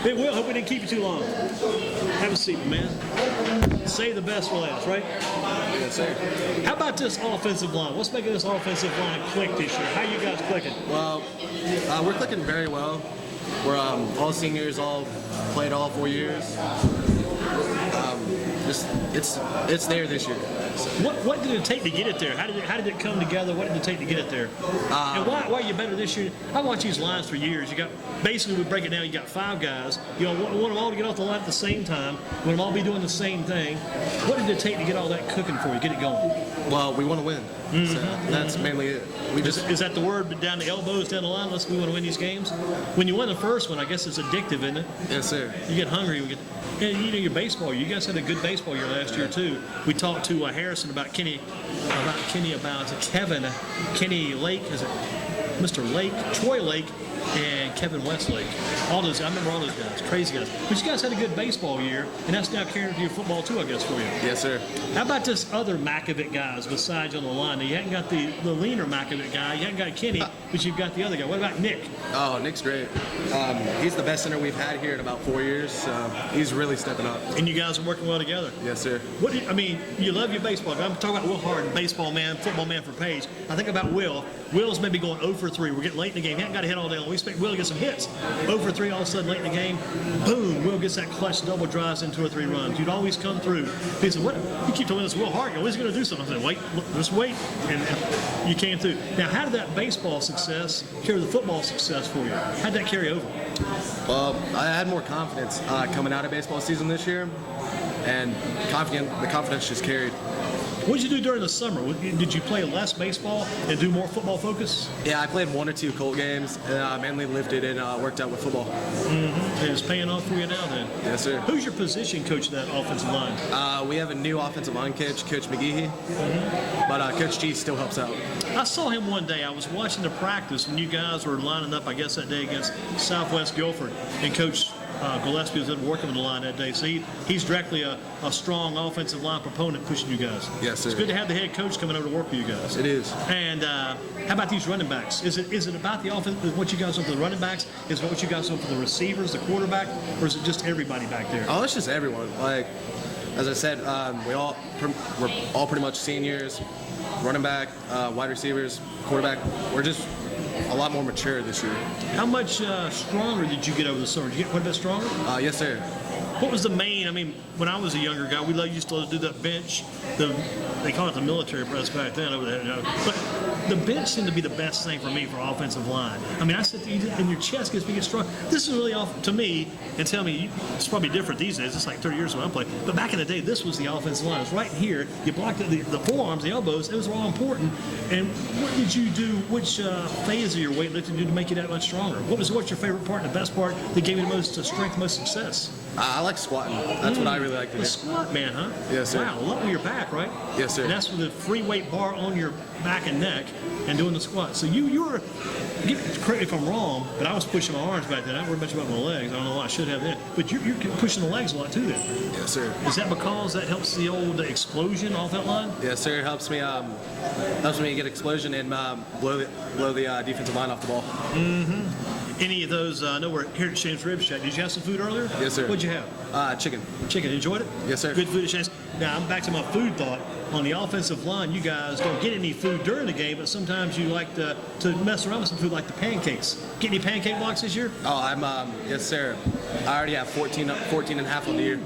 Hey, Will, hope we didn't keep you too long. Have a seat, man. Save the best for last, right? Yes, sir. How about this offensive line? What's making this offensive line click this year? How you guys clicking? Well, we're clicking very well. We're all seniors, all played all 4 years. It's there this year. What did it take to get it there? How did it come together? What did it take to get it there? And why are you better this year? I watched these lines for years. You got basically, we break it down. You got 5 guys. You want them all to get off the line at the same time. You want them all to be doing the same thing. What did it take to get all that cooking for you? Get it going. Well, we want to win. So that's mainly it. Is that the word down the elbows, down the line? We want to win these games. When you win the first one, I guess it's addictive, isn't it? Yes, sir. You get hungry. And you know your baseball. You guys had a good baseball year last year too. We talked to Harrison about Kenny Lake, is it Mr. Lake, Troy Lake, and Kevin Westlake. I remember all those guys, crazy guys. But you guys had a good baseball year, and that's now carrying into your football too, I guess, for you. Yes, sir. How about this other Makovic guys besides on the line? Now, you haven't got the leaner Makovic guy. You haven't got Kenny, but you've got the other guy. What about Nick? Oh, Nick's great. He's the best center we've had here in about 4 years, so he's really stepping up. And you guys are working well together. Yes, sir. You love your baseball. I'm talking about Will Hardin, baseball man, football man for Page. I think about Will. Will's maybe going 0 for 3. We're getting late in the game. He hasn't got a hit all day long. We expect Will to get some hits. 0 for 3 all of a sudden late in the game. Boom, Will gets that clutch double, drives in 2 or 3 runs. You'd always come through. He said, "What? You keep telling us Will Hardin, always going to do something." I said, "Wait, just wait." And you came through. Now, how did that baseball success carry the football success for you? How did that carry over? Well, I had more confidence coming out of baseball season this year, and the confidence just carried. What did you do during the summer? Did you play less baseball and do more football focus? Yeah, I played 1 or 2 Colt games, and mainly lifted and worked out with football. And it's paying off for you now then? Yes, sir. Who's your position coach of that offensive line? We have a new offensive line coach, Coach McGehee, but Coach G still helps out. I saw him one day. I was watching the practice when you guys were lining up, I guess, that day against Southwest Guilford, and Coach Gillespie was working with the line that day. So he's directly a strong offensive line proponent pushing you guys. Yes, sir. It's good to have the head coach coming over to work with you guys. It is. And how about these running backs? Is it about the offense, what you guys do for the running backs? Is it what you guys do for the receivers, the quarterback, or is it just everybody back there? Oh, it's just everyone. Like, as I said, we're all pretty much seniors, running back, wide receivers, quarterback. We're just a lot more mature this year. How much stronger did you get over the summer? Did you get quite a bit stronger? Yes, sir. What was the main? When I was a younger guy, we used to do that bench. They call it the military press back then over there. But the bench seemed to be the best thing for me for offensive line. I sit there and your chest gets big and strong. This is really off to me. And tell me, it's probably different these days. It's like 30 years ago I played. But back in the day, this was the offensive line. It was right here. You blocked the forearms, the elbows. It was all important. And what did you do? Which phase of your weightlifting did you do to make you that much stronger? What's your favorite part and the best part that gave you the most strength, most success? I like squatting. That's what I really like to do. The squat man, huh? Yes, sir. Wow, up with your back, right? Yes, sir. And that's with the free weight bar on your back and neck and doing the squat. So you were, correct me if I'm wrong, but I was pushing my arms back then. I didn't worry much about my legs. I don't know why I should have that. But you're pushing the legs a lot too then. Yes, sir. Is that because that helps the old explosion off that line? Yes, sir. It helps me get explosion and blow the defensive line off the ball. Any of those, I know we're here at Shane's Rib Shack. Did you have some food earlier? Yes, sir. What'd you have? Chicken. Chicken. Enjoyed it? Yes, sir. Good food at Shane's. Now, I'm back to my food thought. On the offensive line, you guys don't get any food during the game, but sometimes you like to mess around with some food like the pancakes. Get any pancake blocks this year? Oh, yes, sir. I already have 14 and a half on the year.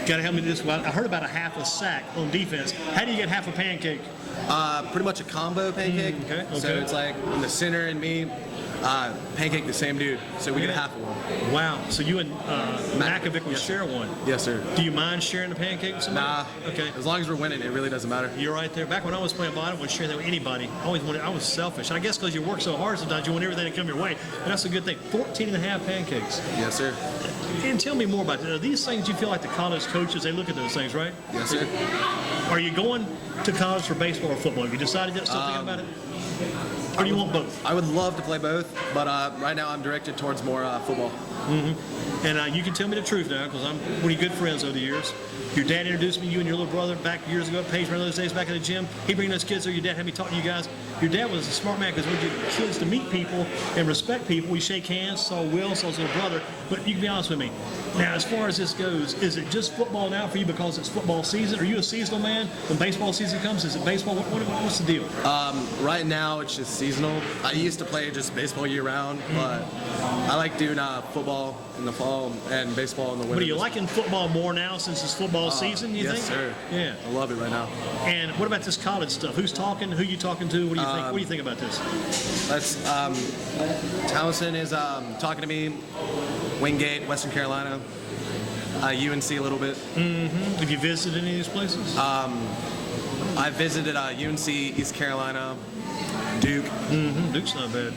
Got to help me with this one. I heard about a half a sack on defense. How do you get half a pancake? Pretty much a combo pancake. Okay. So it's like in the center and me, pancake the same dude. So we get a half of one. Wow. So you and Makovic would share one. Yes, sir. Do you mind sharing the pancake with somebody? Nah. Okay. As long as we're winning, it really doesn't matter. You're right there. Back when I was playing ball, I didn't want to share that with anybody. I was selfish. I guess because you work so hard sometimes, you want everything to come your way. And that's a good thing. 14 and a half pancakes. Yes, sir. And tell me more about that. Are these things you feel like the college coaches, they look at those things, right? Yes, sir. Are you going to college for baseball or football? Have you decided yet? Still thinking about it? Or do you want both? I would love to play both, but right now I'm directed towards more football. And you can tell me the truth now, because I'm pretty good friends over the years. Your dad introduced me, you and your little brother, back years ago at Page, remember those days back in the gym? He'd bring those kids there, your dad had me talk to you guys. Your dad was a smart man, because when you get kids to meet people and respect people, we shake hands, saw Will, saw his little brother. But you can be honest with me. Now, as far as this goes, is it just football now for you because it's football season? Are you a seasonal man? When baseball season comes, is it baseball? What's the deal? Right now, it's just seasonal. I used to play just baseball year-round, but I like doing football in the fall and baseball in the winter. But are you liking football more now since it's football season, you think? Yes, sir. Yeah. I love it right now. And what about this college stuff? Who's talking? Who you talking to? What do you think? What do you think about this? Townsend is talking to me. Wingate, Western Carolina. UNC a little bit. Have you visited any of these places? I visited UNC, East Carolina, Duke. Duke's not bad.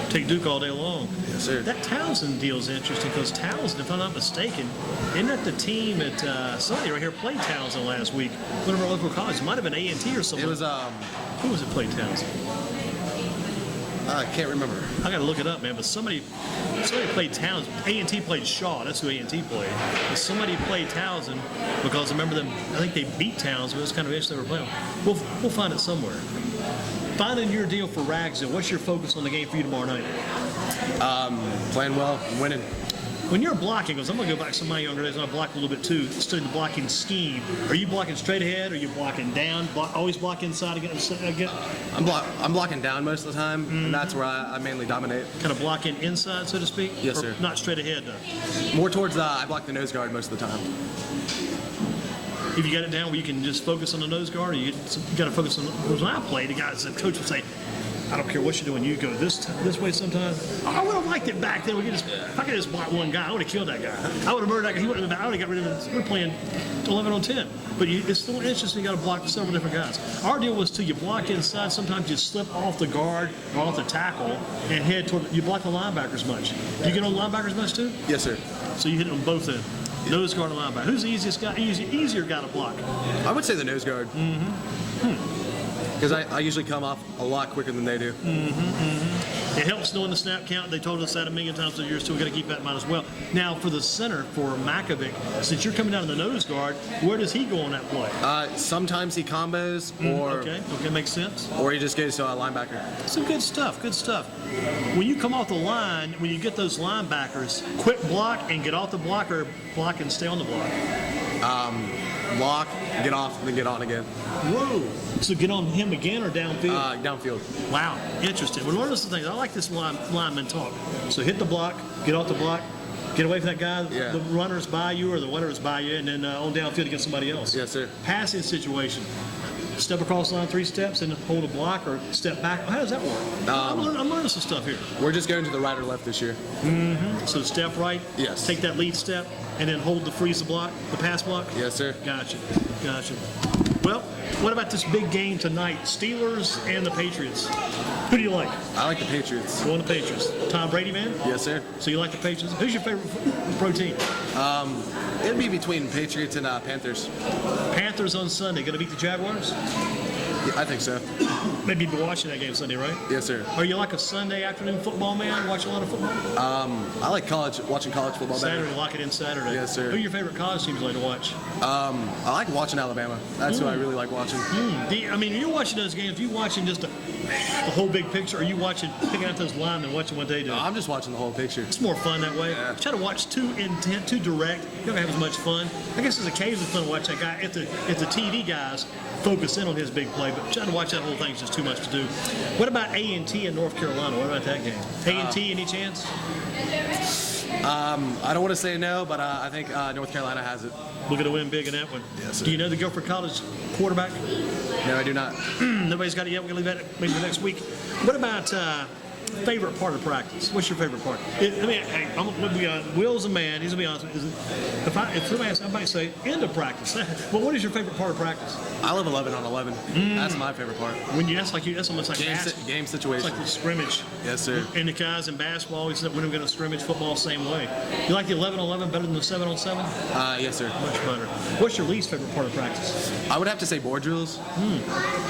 Take Duke all day long. Yes, sir. That Townsend deal is interesting because Townsend, if I'm not mistaken, isn't that the team at somebody right here played Townsend last week? One of our local colleges. It might have been A&T or something. It was Who was it played Townsend? I can't remember. I got to look it up, man. But somebody played Townsend. A&T played Shaw. That's who A&T played. But somebody played Townsend because I remember them. I think they beat Townsend. It was kind of interesting they were playing. We'll find it somewhere. Finding your deal for Ragsdale. What's your focus on the game for you tomorrow night? Playing well and winning. When you're blocking, because I'm going to go back to some of my younger days, and I blocked a little bit too, studied the blocking scheme. Are you blocking straight ahead? Or are you blocking down? Always block inside again? I'm blocking down most of the time, and that's where I mainly dominate. Kind of blocking inside, so to speak? Yes, or sir. Not straight ahead, though? More towards I block the nose guard most of the time. If you got it down where you can just focus on the nose guard, or you got to focus on when I played, the coach would say, I don't care what you're doing, you go this way sometimes. I would have liked it back then. If I could just block one guy, I would have killed that guy. I would have murdered that guy. I would have got rid of it. We're playing 11 on 10. But it's still interesting. You got to block several different guys. Our deal was you block inside. Sometimes you slip off the guard or off the tackle and head toward. You block the linebackers much. Do you get on the linebackers much too? Yes, sir. So you hit them both in. Nose guard and linebacker. Who's the easiest guy? Easier guy to block? I would say the nose guard. Because I usually come off a lot quicker than they do. It helps knowing the snap count. They told us that a million times over the years, so we've got to keep that in mind as well. Now, for the center, for Makovic, since you're coming down to the nose guard, where does he go on that play? Sometimes he combos, or Okay, makes sense. or he just goes to a linebacker. Some good stuff, good stuff. When you come off the line, when you get those linebackers, quick block and get off the block, or block and stay on the block? Block, get off, and then get on again. Whoa. So get on him again or downfield? Downfield. Wow, interesting. We're learning some things. I like this lineman talk. So hit the block, get off the block, get away from that guy. Yeah. The runner's by you or the winner's by you, and then on downfield against somebody else. Yes, sir. Passing situation. Step across the line 3 steps and hold a block, or step back. How does that work? I'm learning some stuff here. We're just going to the right or left this year. So step right. Yes. Take that lead step, and then hold the freeze the block, the pass block. Yes, sir. Gotcha. Well, what about this big game tonight? Steelers and the Patriots. Who do you like? I like the Patriots. Going to Patriots. Tom Brady, man? Yes, sir. So you like the Patriots? Who's your favorite pro team? It'd be between Patriots and Panthers. Panthers on Sunday. Going to beat the Jaguars? Yeah, I think so. Maybe you'll be watching that game Sunday, right? Yes, sir. Are you like a Sunday afternoon football man? Watch a lot of football? I like watching college football better. Saturday, lock it in Saturday. Yes, sir. Who are your favorite college teams you like to watch? I like watching Alabama. That's who I really like watching. You're watching those games. Are you watching just the whole big picture? Or are you picking out those linemen and watching what they do? I'm just watching the whole picture. It's more fun that way. Yeah. Try to watch too intent, too direct. You're not gonna have as much fun. I guess it's occasionally fun to watch that guy if the TV guys focus in on his big play, but trying to watch that whole thing is just too much to do. What about A&T in North Carolina? What about that game? A&T, any chance? I don't want to say no, but I think North Carolina has it. We're going to win big in that one. Yes, sir. Do you know the Guilford College quarterback? No, I do not. Nobody's got it yet. We're going to leave that maybe for next week. What about favorite part of practice? What's your favorite part? Will's a man. He's going to be honest with you. If somebody asks, I might say end of practice. Well, what is your favorite part of practice? I love 11 on 11. That's my favorite part. That's almost like Game It's situation. like the scrimmage. Yes, sir. And the guys in basketball, we said when we're going to scrimmage football, same way. You like the 11 on 11 better than the 7 on 7? Yes, sir. Much better. What's your least favorite part of practice? I would have to say board drills.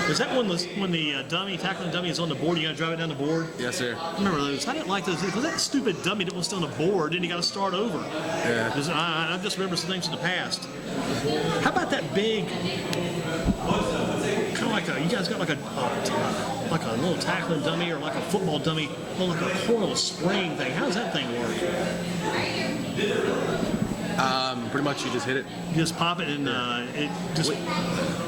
Is that when the tackling dummy is on the board, you got to drive it down the board? Yes, sir. sir. I remember those. I didn't like those because that stupid dummy that was still on the board, then you got to start over. Yeah. I just remember some things in the past. How about that big, kind of like you guys got like a little tackling dummy or like a football dummy, or like a coil spring thing. How does that thing work? Pretty much you just hit it. You just pop it and it just,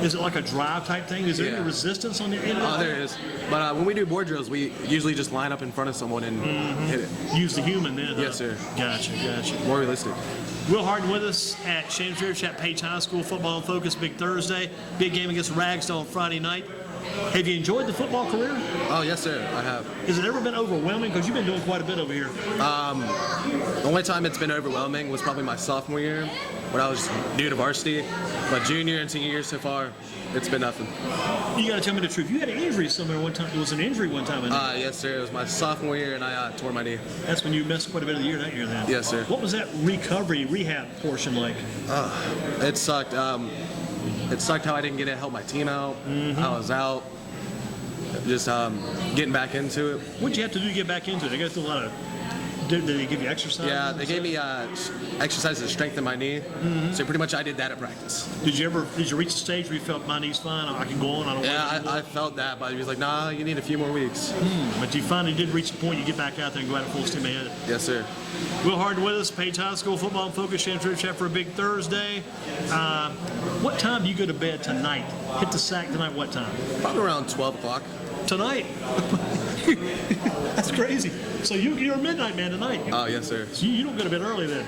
is it like a drive type thing? Is there any resistance on the end of it? Oh, there is. But when we do board drills, we usually just line up in front of someone and hit it. Use the human then. Yes, sir. Gotcha. More realistic. Will Hardin with us at Shamsbury at Page High School. Football in Focus, big Thursday. Big game against Ragsdale on Friday night. Have you enjoyed the football career? Oh, yes, sir. I have. Has it ever been overwhelming? Because you've been doing quite a bit over here. The only time it's been overwhelming was probably my sophomore year when I was new to varsity. But junior and senior year so far, it's been nothing. You got to tell me the truth. You had an injury somewhere one time. It was an injury one time. Yes, sir. It was my sophomore year, and I tore my knee. That's when you missed quite a bit of the year that year then. Yes, sir. What was that rehab portion like? It sucked. It sucked how I didn't get to help my team out. I was out. Just getting back into it. What'd you have to do to get back into it? They got through a lot of. Did they give you exercise? Yeah, they gave me exercises to strengthen my knee. So pretty much I did that at practice. Did you reach the stage where you felt my knee's fine? I can go on. I don't. Yeah, I felt that, but he was like, nah, you need a few more weeks. But you finally did reach the point you get back out there and go out at full steam ahead. Yes, sir. Will Hardin with us, Page High School Football in Focus, Shamsbury Chat for a big Thursday. What time do you go to bed tonight? Hit the sack tonight, what time? Probably around 12 o'clock. Tonight? That's crazy. So you're a midnight man tonight. Oh, yes, sir. So you don't go to bed early then?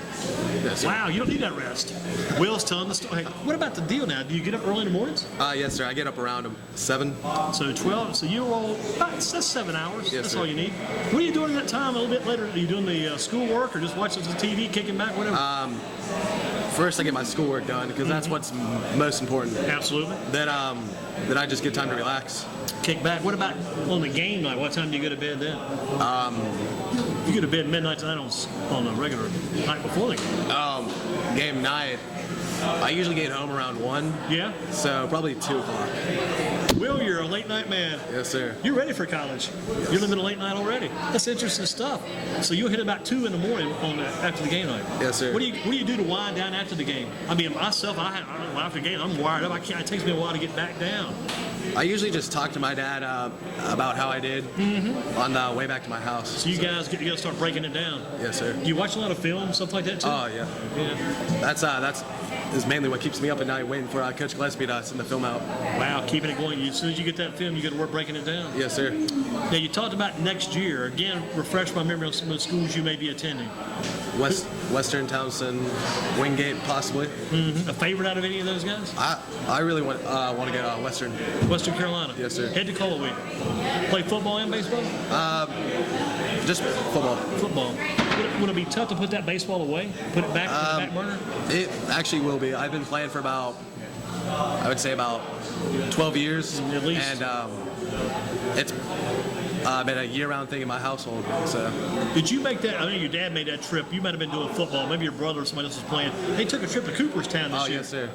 Yes, sir. Wow, you don't need that rest. Will's telling the story. Hey, what about the deal now? Do you get up early in the mornings? Yes, sir. I get up around 7. So 12. So you're all, that's 7 hours. Yes, That's sir. all you need. What are you doing at that time a little bit later? Are you doing the school work or just watching the TV, kicking back, whatever? First, I get my schoolwork done because that's what's most important. Absolutely. Then I just get time to relax. Kick back. What about on the game night? What time do you go to bed then? You go to bed midnight tonight on a regular night before the game. Game night, I usually get home around 1. Yeah? So probably 2 o'clock. Will, you're a late night man. Yes, sir. You're ready for college. You're living a late night already. That's interesting stuff. So you'll hit about 2 in the morning after the game night. Yes, sir. What do you do to wind down after the game? I mean, myself, after the game, I'm wired up. It takes me a while to get back down. I usually just talk to my dad about how I did on the way back to my house. So you guys start breaking it down. Yes, sir. Do you watch a lot of film, stuff like that too? Oh, yeah. Yeah. That's is mainly what keeps me up at night waiting for Coach Gillespie to send the film out. Wow, keeping it going. As soon as you get that film, you got to work breaking it down. Yes, sir. Now, you talked about next year. Again, refresh my memory on some of the schools you may be attending. Western, Townsend, Wingate, possibly. A favorite out of any of those guys? I really want to get Western. Western Carolina. Yes, sir. Head to Colway. Play football and baseball? Just football. Football. Would it be tough to put that baseball away? Put it back to the back burner? It actually will be. I've been playing for about 12 years. At least. And it's been a year-round thing in my household. So. Did you make that? I mean, your dad made that trip. You might have been doing football. Maybe your brother or somebody else was playing. They took a trip to Cooperstown this year. Yes, sir.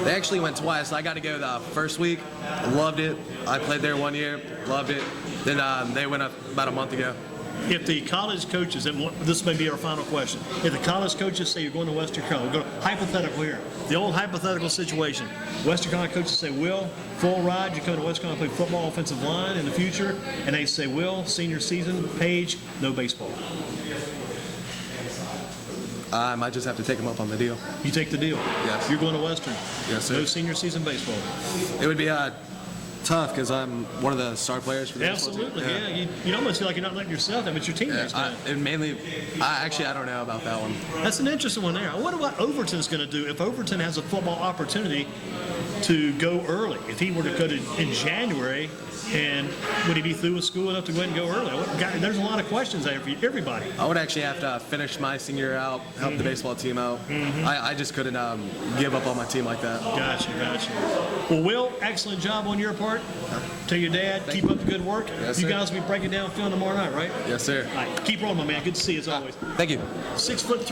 They actually went twice. I got to go the first week. Loved it. I played there 1 year. Loved it. Then they went up about a month ago. If the college coaches, and this may be our final question, if the college coaches say you're going to Western Carolina, we're going to hypothetical here, the old hypothetical situation, Western Carolina coaches say, Will, full ride, you come to Western Carolina, play football, offensive line in the future, and they say, Will, senior season, Page, no baseball. I might just have to take them up on the deal. You take the deal. Yes. You're going to Western. Yes, sir. No senior season baseball. It would be tough because I'm one of the star players for the Absolutely, yeah. You almost feel like you're not letting yourself in, but your teammates do. And mainly, I don't know about that one. That's an interesting one there. I wonder what Overton's going to do if Overton has a football opportunity to go early. If he were to go in January, and would he be through with school enough to go ahead and go early? There's a lot of questions there for everybody. I would actually have to finish my senior year out, help the baseball team out. I just couldn't give up on my team like that. Gotcha. Well, Will, excellent job on your part. Tell your dad, keep up the good work. Yes, you sir. guys will be breaking down film tomorrow night, right? Yes, sir. All right, keep rolling, my man. Good to see you as always. Thank you. 6'3"